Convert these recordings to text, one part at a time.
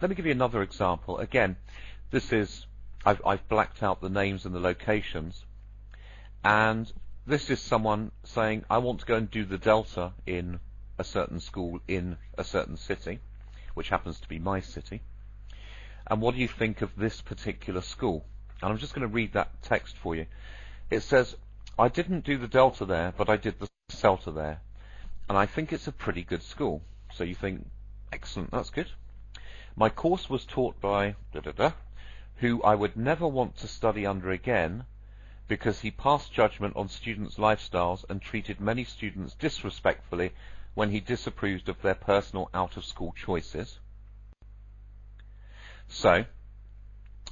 let me give you another example. Again, this is, I've blacked out the names and the locations, and this is someone saying, I want to go and do the Delta in a certain school in a certain city, which happens to be my city. And what do you think of this particular school? And I'm just going to read that text for you. It says, I didn't do the Delta there, but I did the CELTA there. And I think it's a pretty good school. So you think, excellent, that's good. My course was taught by who I would never want to study under again, because he passed judgment on students' lifestyles and treated many students disrespectfully when he disapproved of their personal out-of-school choices. So,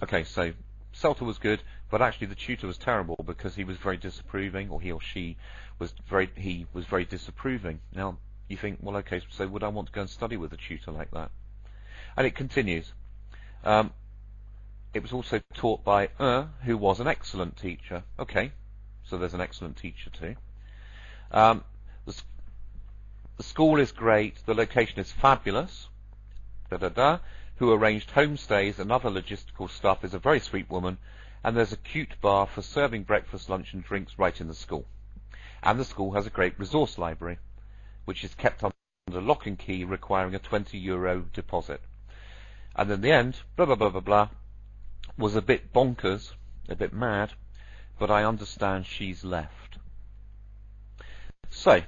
okay, so CELTA was good, but actually the tutor was terrible because he was very disapproving, or he or she was very disapproving. Now, you think, well, okay, so would I want to go and study with a tutor like that? And it continues. It was also taught by who was an excellent teacher. Okay, so there's an excellent teacher too. The school is great. The location is fabulous. Who arranged homestays and other logistical stuff is a very sweet woman. And there's a cute bar for serving breakfast, lunch and drinks right in the school. And the school has a great resource library, which is kept under lock and key, requiring a €20 deposit. And in the end, blah, blah, blah, blah, blah, was a bit bonkers, a bit mad, but I understand she's left. So,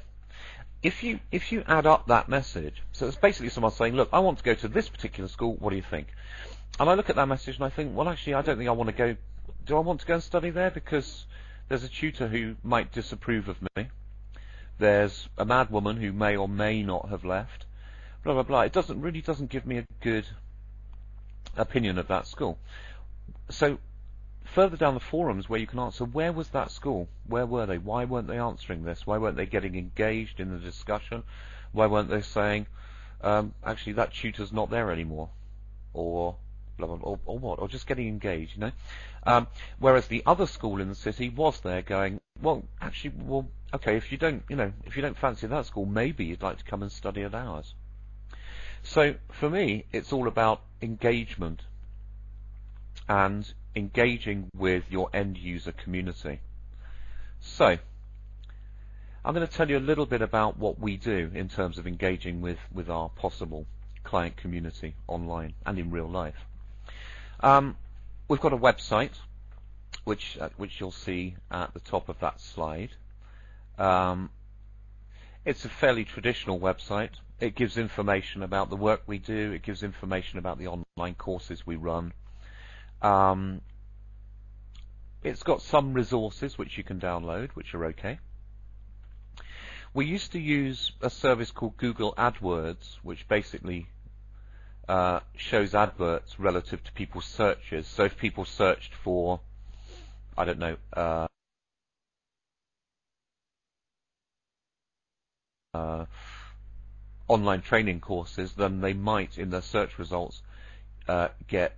if you add up that message, so it's basically someone saying, look, I want to go to this particular school, what do you think? And I look at that message and I think, well, actually, I don't think I want to go. Do I want to go and study there? Because there's a tutor who might disapprove of me. There's a mad woman who may or may not have left. Blah, blah, blah. It really doesn't give me a good opinion of that school. So further down the forums where you can answer, where was that school? Where were they? Why weren't they answering this? Why weren't they getting engaged in the discussion? Why weren't they saying, actually, that tutor's not there anymore? Or blah, blah, blah, or what? Or just getting engaged, you know? Whereas the other school in the city was there going, well, actually, well, okay, if you don't fancy that school, maybe you'd like to come and study at ours. So for me, it's all about engagement and engaging with your end user community. So I'm going to tell you a little bit about what we do in terms of engaging with our possible client community online and in real life. We've got a website which you'll see at the top of that slide. It's a fairly traditional website. It gives information about the work we do. It gives information about the online courses we run. It's got some resources which you can download, which are okay. We used to use a service called Google AdWords, which basically shows adverts relative to people's searches. So if people searched for, I don't know, online training courses, then they might, in their search results, get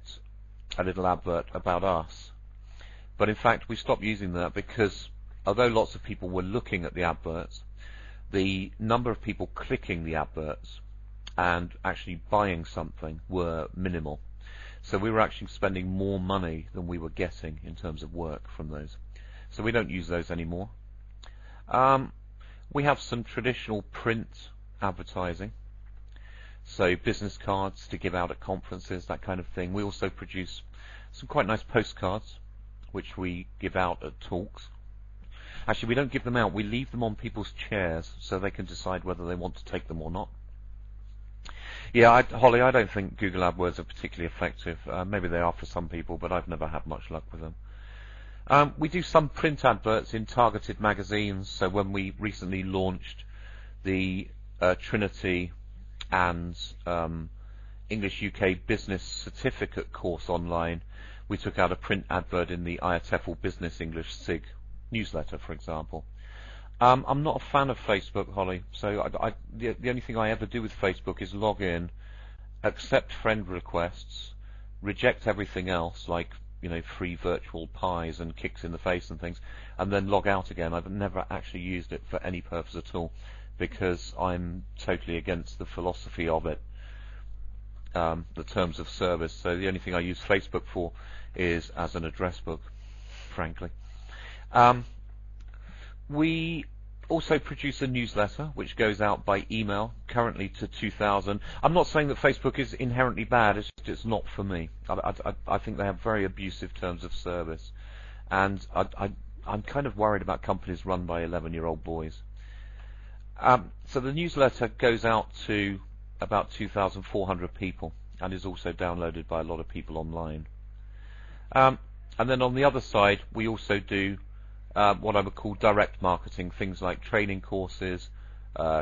a little advert about us. But in fact, we stopped using that because although lots of people were looking at the adverts, the number of people clicking the adverts and actually buying something were minimal. So we were actually spending more money than we were getting in terms of work from those. So we don't use those anymore. We have some traditional print advertising, so business cards to give out at conferences, that kind of thing. We also produce some quite nice postcards which we give out at talks. Actually, we don't give them out, we leave them on people's chairs so they can decide whether they want to take them or not. Yeah, Holly, I don't think Google AdWords are particularly effective. Maybe they are for some people, but I've never had much luck with them. We do some print adverts in targeted magazines. So when we recently launched the Trinity and English UK Business Certificate course online, we took out a print advert in the IATEFL Business English SIG newsletter, for example. I'm not a fan of Facebook, Holly, so the only thing I ever do with Facebook is log in, accept friend requests, reject everything else, like, you know, free virtual pies and kicks in the face and things, and then log out again. I've never actually used it for any purpose at all, because I'm totally against the philosophy of it. the terms of service. So the only thing I use Facebook for is as an address book, frankly. We also produce a newsletter which goes out by email, currently to 2,000. I'm not saying that Facebook is inherently bad, it's just it's not for me. I think they have very abusive terms of service, and I'm kind of worried about companies run by 11-year-old boys. So the newsletter goes out to about 2,400 people and is also downloaded by a lot of people online. And then on the other side, we also do what I would call direct marketing, things like training courses,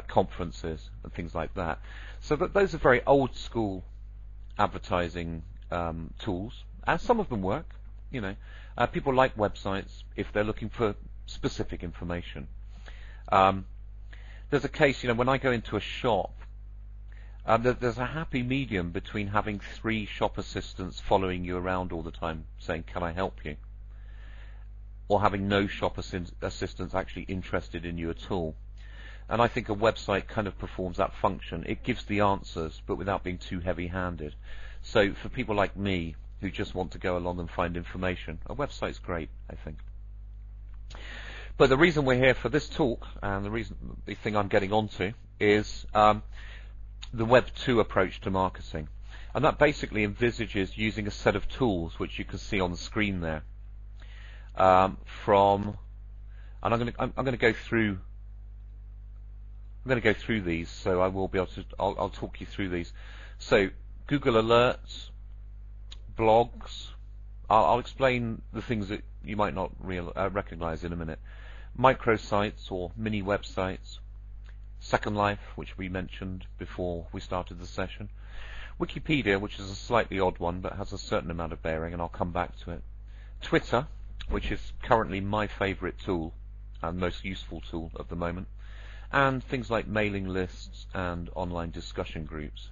conferences, and things like that. So those are very old school advertising tools, and some of them work. You know, people like websites if they're looking for specific information. There's a case, you know, when I go into a shop, there's a happy medium between having 3 shop assistants following you around all the time saying, "Can I help you?" or having no shop assistants actually interested in you at all. And I think a website kind of performs that function. It gives the answers, but without being too heavy-handed. So for people like me, who just want to go along and find information, a website's great, I think. But the reason we're here for this talk, and the thing I'm getting onto, is the Web 2 approach to marketing. And that basically envisages using a set of tools, which you can see on the screen there. And I'm going to go through these, so I will be able to. I'll talk you through these. So Google Alerts, blogs. I'll explain the things that you might not recognize in a minute. Microsites or mini websites. Second Life, which we mentioned before we started the session. Wikipedia, which is a slightly odd one but has a certain amount of bearing, and I'll come back to it. Twitter, which is currently my favorite tool and most useful tool of the moment, and things like mailing lists and online discussion groups.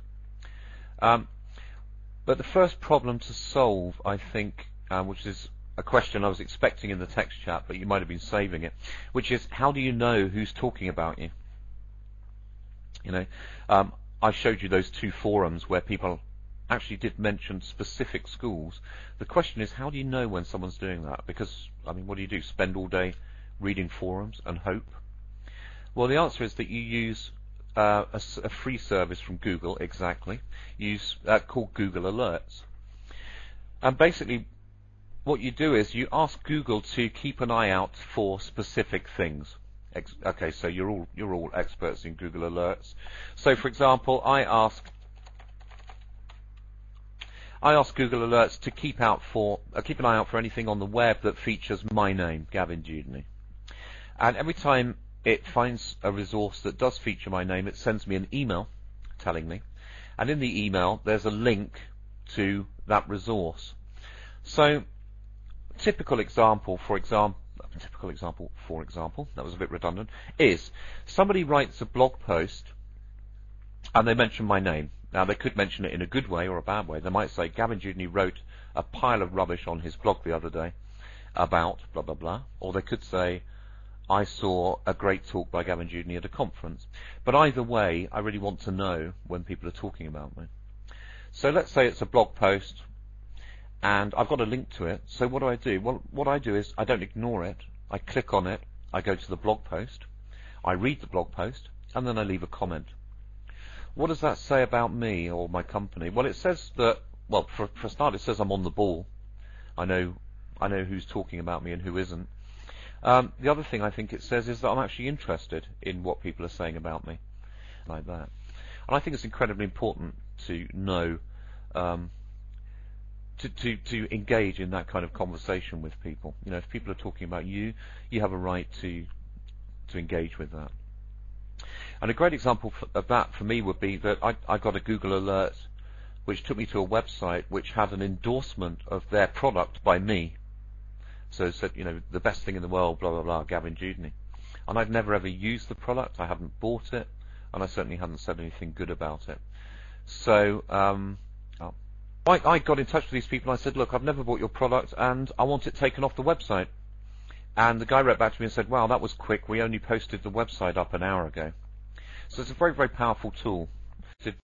But the first problem to solve, I think, which is a question I was expecting in the text chat, but you might have been saving it, which is, how do you know who's talking about you? You know, I showed you those 2 forums where people actually did mention specific schools. The question is, how do you know when someone's doing that? Because, I mean, what do? Spend all day reading forums and hope? Well, the answer is that you use a free service from Google, exactly, called Google Alerts. And basically, what you do is you ask Google to keep an eye out for specific things. Okay, so you're all experts in Google Alerts. So, for example, I ask Google Alerts to keep an eye out for anything on the web that features my name, Gavin Dudeney. And every time it finds a resource that does feature my name, it sends me an email telling me. And in the email, there's a link to that resource. So, typical example, for example, that was a bit redundant, is somebody writes a blog post and they mention my name. Now, they could mention it in a good way or a bad way. They might say, Gavin Dudeney wrote a pile of rubbish on his blog the other day about blah, blah, blah. Or they could say, I saw a great talk by Gavin Dudeney at a conference. But either way, I really want to know when people are talking about me. So let's say it's a blog post, and I've got a link to it. So what do? Well, what I do is I don't ignore it. I click on it. I go to the blog post. I read the blog post, and then I leave a comment. What does that say about me or my company? Well, it says that, well, for a start, it says I'm on the ball. I know who's talking about me and who isn't. The other thing I think it says is that I'm actually interested in what people are saying about me, like that. And I think it's incredibly important to know, to engage in that kind of conversation with people. You know, if people are talking about you, you have a right to engage with that. And a great example of that for me would be that I got a Google alert which took me to a website which had an endorsement of their product by me. So it said, you know, the best thing in the world, blah, blah, blah, Gavin Dudeney. And I'd never ever used the product, I hadn't bought it, and I certainly hadn't said anything good about it. So I got in touch with these people and I said, look, I've never bought your product and I want it taken off the website. And the guy wrote back to me and said, wow, that was quick, we only posted the website up an hour ago. So it's a very, very powerful tool.